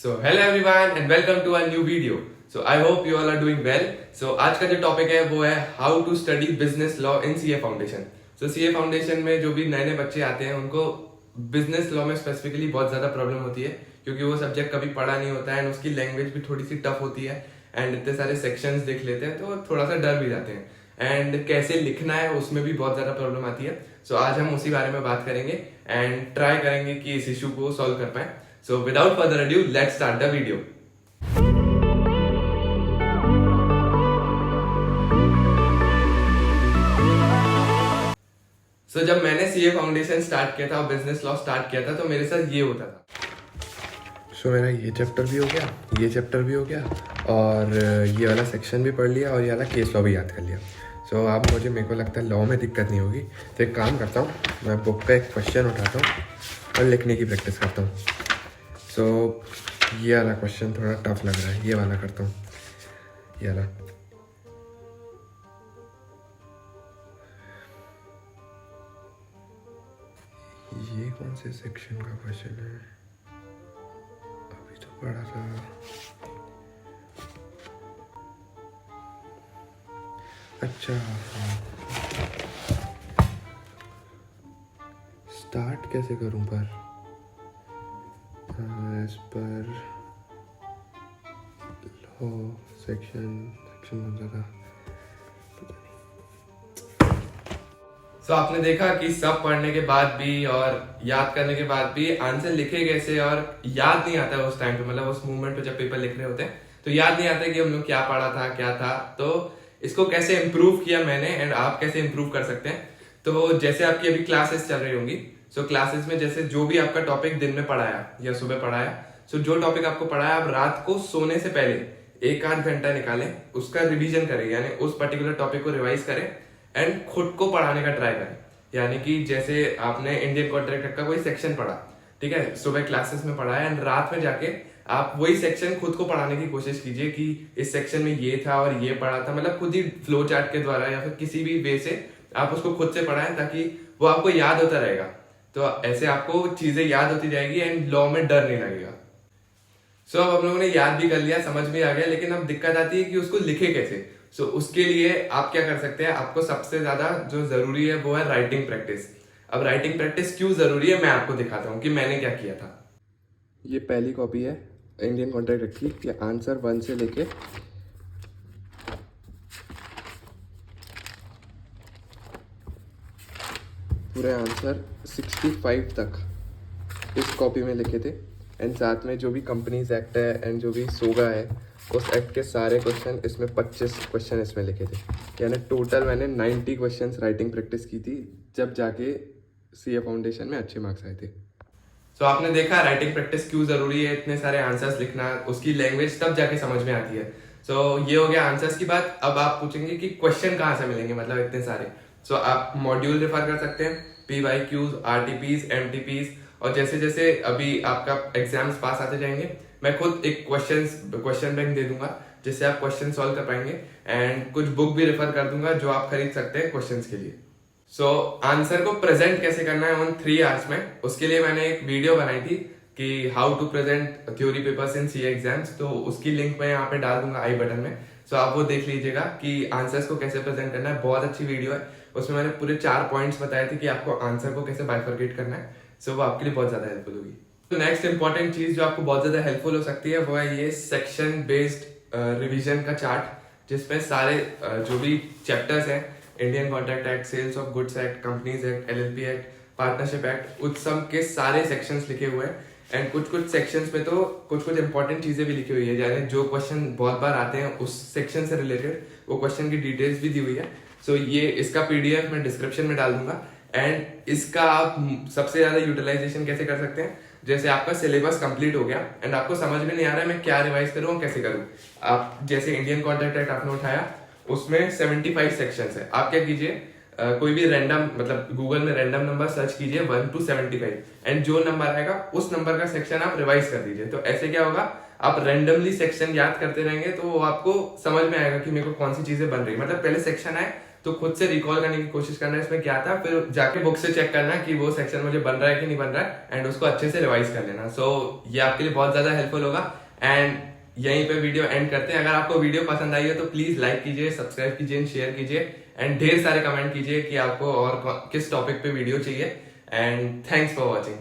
So hello everyone and welcome to a new video. So I hope you all are doing well. So आज का जो topic है वो है how to study business law in CA foundation. So CA foundation में जो भी नए नए बच्चे आते हैं उनको बिजनेस लॉ में स्पेसिफिकली बहुत ज्यादा प्रॉब्लम होती है, क्योंकि वो सब्जेक्ट कभी पढ़ा नहीं होता है एंड उसकी लैंग्वेज भी थोड़ी सी टफ होती है एंड इतने सारे सेक्शंस देख लेते हैं तो थोड़ा सा डर भी जाते हैं एंड कैसे लिखना है उसमें भी बहुत ज्यादा प्रॉब्लम आती है। सो आज हम उसी बारे में बात करेंगे एंड ट्राई करेंगे कि इस इशू को सॉल्व कर पाए। So without further ado, let's start the video. So जब मैंने सीए फाउंडेशन स्टार्ट किया था और बिजनेस लॉ स्टार्ट किया था तो मेरे साथ ये होता था। सो मेरा ये चैप्टर भी हो गया, ये चैप्टर भी हो गया और ये वाला सेक्शन भी पढ़ लिया और ये वाला केस लॉ भी याद कर लिया। सो अब मेरे को लगता है लॉ में दिक्कत नहीं होगी, तो एक काम करता हूँ, मैं बुक का एक क्वेश्चन उठाता हूँ और लिखने की प्रैक्टिस करता हूँ। सो ये वाला क्वेश्चन थोड़ा टफ लग रहा है, ये वाला करता हूँ, ये वाला। ये कौन से सेक्शन का क्वेश्चन है? अभी तो पढ़ा था। अच्छा हाँ, स्टार्ट कैसे करूँ पर एज पर लॉ सेक्शन कौन सा था? सो आपने देखा कि सब पढ़ने के बाद भी और याद करने के बाद भी आंसर लिखे कैसे और याद नहीं आता है उस टाइम पे, मतलब उस मोमेंट पे जब पेपर लिख रहे होते हैं तो याद नहीं आता कि हम लोग क्या पढ़ा था क्या था। तो इसको कैसे इम्प्रूव किया मैंने एंड आप कैसे इम्प्रूव कर सकते हैं। तो जैसे आपकी अभी क्लासेस चल रही होंगी, सो क्लासेस में जैसे जो भी आपका टॉपिक दिन में पढ़ाया या सुबह पढ़ाया, सो जो टॉपिक आपको पढ़ाया आप रात को सोने से पहले 1-8 घंटा निकालें, उसका रिवीजन करें, यानी उस पर्टिकुलर टॉपिक को रिवाइज करें एंड खुद को पढ़ाने का ट्राई करें। यानी कि जैसे आपने इंडियन कॉन्ट्रैक्ट एक्ट का कोई सेक्शन पढ़ा, ठीक है, सुबह क्लासेस में पढ़ाया एंड रात में जाके आप वही सेक्शन खुद को पढ़ाने की कोशिश कीजिए कि इस सेक्शन में ये था और ये पढ़ा था, मतलब खुद ही फ्लो चार्ट के द्वारा या फिर किसी भी वे से आप उसको खुद से पढ़ाएं ताकि वो आपको याद होता रहेगा। तो ऐसे आपको चीजें याद होती जाएगी एंड लॉ में डर नहीं लगेगा। सो अब हम लोगों ने याद भी कर लिया, समझ में आ गया, लेकिन अब दिक्कत आती है कि उसको लिखे कैसे। सो उसके लिए आप क्या कर सकते हैं, आपको सबसे ज्यादा जो जरूरी है वो है राइटिंग प्रैक्टिस। अब राइटिंग प्रैक्टिस क्यों जरूरी है मैं आपको दिखाता हूँ कि मैंने क्या किया था। ये पहली कॉपी है इंडियन कॉन्ट्रैक्ट एक्ट की, ये आंसर 1 से लेके पूरे आंसर 65 तक इस कॉपी में लिखे थे एंड साथ में जो भी कंपनीज एक्ट है एंड जो भी सोगा है उस एक्ट के सारे क्वेश्चन इसमें 25 क्वेश्चन इसमें लिखे थे, यानी टोटल मैंने 90 क्वेश्चंस राइटिंग प्रैक्टिस की थी, जब जाके सीए फाउंडेशन में अच्छे मार्क्स आए थे। सो आपने देखा राइटिंग प्रैक्टिस क्यों जरूरी है, इतने सारे आंसर्स लिखना, उसकी लैंग्वेज तब जाके समझ में आती है। सो ये हो गया आंसर्स की बात। अब आप पूछेंगे कि क्वेश्चन कहाँ से मिलेंगे, मतलब इतने सारे। सो आप मॉड्यूल रेफर कर सकते हैं, PYQs, RTPs, MTPs, और जैसे जैसे अभी आपका एग्जाम्स पास आते जाएंगे मैं खुद एक क्वेश्चन बैंक दे दूंगा जिससे आप क्वेश्चन सॉल्व कर पाएंगे एंड कुछ बुक भी रेफर कर दूंगा जो आप खरीद सकते हैं क्वेश्चंस के लिए। सो आंसर को प्रेजेंट कैसे करना है उन 3 आवर्स में, उसके लिए मैंने एक वीडियो बनाई थी कि how to present theory papers in CA exams, तो उसकी लिंक मैं यहाँ पे डाल दूंगा आई बटन में। सो आप वो देख लीजिएगा कि आंसर्स को कैसे प्रेजेंट करना है, बहुत अच्छी वीडियो है। उसमें मैंने पूरे 4 पॉइंट्स बताए थे कि आपको आंसर को कैसे बाइफरकेट करना है। सो वो आपके लिए बहुत ज्यादा हेल्पफुल होगी। तो नेक्स्ट इंपॉर्टेंट चीज जो आपको बहुत ज्यादा हेल्पफुल हो सकती है वो है ये सेक्शन बेस्ड रिवीजन का चार्ट, जिसमें सारे जो भी चैप्टर्स हैं, Indian contract act, sales of goods act, companies act, LLP act, partnership act, उस सब के सारे सेक्शंस लिखे हुए हैं एंड कुछ सेक्शंस में तो कुछ इंपॉर्टेंट चीजें भी लिखी हुई है, यानी जो क्वेश्चन बहुत बार आते हैं उस सेक्शन से रिलेटेड वो क्वेश्चन की डिटेल्स भी दी हुई है। सो ये इसका PDF मैं डिस्क्रिप्शन में डाल दूंगा एंड इसका आप सबसे ज्यादा यूटिलाइजेशन कैसे कर सकते हैं, जैसे आपका सिलेबस कंप्लीट हो गया एंड आपको समझ में नहीं आ रहा है मैं क्या रिवाइज करूं कैसे करूं। आप जैसे इंडियन कॉन्ट्रैक्ट एक्ट आपने उठाया, उसमें 75 सेक्शंस है, आप क्या कीजिए कोई भी रैंडम, मतलब गूगल में रैंडम नंबर सर्च कीजिए 1 to 75 एंड जो नंबर आएगा उस नंबर का सेक्शन आप रिवाइज कर दीजिए। तो ऐसे क्या होगा, आप रैंडमली सेक्शन याद करते रहेंगे तो वो आपको समझ में आएगा कि मेरे को कौन सी चीजें बन रही है, मतलब पहले सेक्शन आए तो खुद से रिकॉल करने की कोशिश करना इसमें क्या था, फिर जाके बुक से चेक करना कि वो सेक्शन मुझे बन रहा है कि नहीं बन रहा है, एंड उसको अच्छे से रिवाइज कर लेना। सो ये आपके लिए बहुत ज्यादा हेल्पफुल होगा। एंड यहीं पे वीडियो एंड करते हैं। अगर आपको वीडियो पसंद आई है तो प्लीज लाइक कीजिए, सब्सक्राइब कीजिए, शेयर कीजिए, एंड ढेर सारे कमेंट कीजिए कि आपको और किस टॉपिक पे वीडियो चाहिए। And thanks for watching.